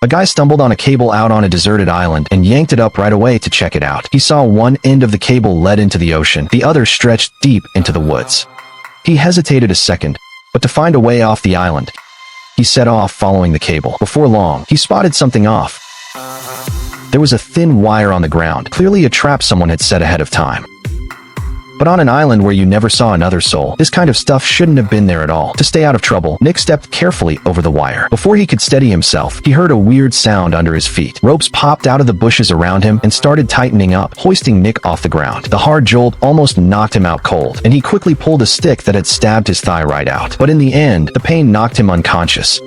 A guy stumbled on a cable out on a deserted island and yanked it up right away to check it out. He saw one end of the cable led into the ocean, the other stretched deep into the woods. He hesitated a second, but to find a way off the island, he set off following the cable. Before long, he spotted something off. There was a thin wire on the ground, clearly a trap someone had set ahead of time. But on an island where you never saw another soul, this kind of stuff shouldn't have been there at all. To stay out of trouble, Nick stepped carefully over the wire. Before he could steady himself, he heard a weird sound under his feet. Ropes popped out of the bushes around him and started tightening up, hoisting Nick off the ground. The hard jolt almost knocked him out cold, and he quickly pulled a stick that had stabbed his thigh right out. But in the end, the pain knocked him unconscious,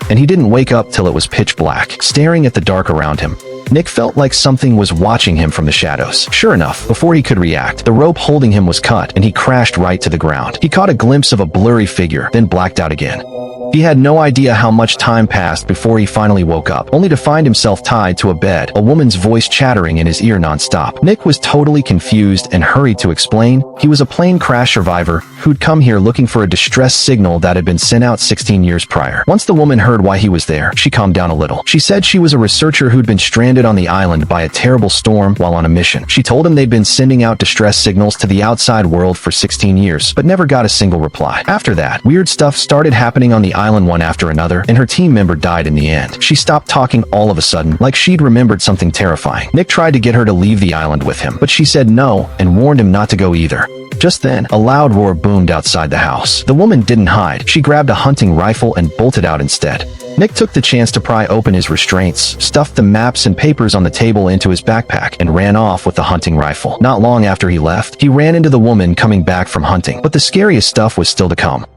and he didn't wake up till it was pitch black. Staring at the dark around him, Nick felt like something was watching him from the shadows. Sure enough, before he could react, the rope holding him was cut, and he crashed right to the ground. He caught a glimpse of a blurry figure, then blacked out again. He had no idea how much time passed before he finally woke up, only to find himself tied to a bed, a woman's voice chattering in his ear nonstop. Nick was totally confused and hurried to explain he was a plane crash survivor who'd come here looking for a distress signal that had been sent out 16 years prior. Once the woman heard why he was there, she calmed down a little. She said she was a researcher who'd been stranded on the island by a terrible storm while on a mission. She told him they'd been sending out distress signals to the outside world for 16 years, but never got a single reply. After that, weird stuff started happening on the island one after another, and her team member died in the end. She stopped talking all of a sudden, like she'd remembered something terrifying. Nick tried to get her to leave the island with him, but she said no and warned him not to go either. Just then, a loud roar boomed outside the house. The woman didn't hide. She grabbed a hunting rifle and bolted out instead. Nick took the chance to pry open his restraints, stuffed the maps and papers on the table into his backpack, and ran off with the hunting rifle. Not long after he left, he ran into the woman coming back from hunting, but the scariest stuff was still to come.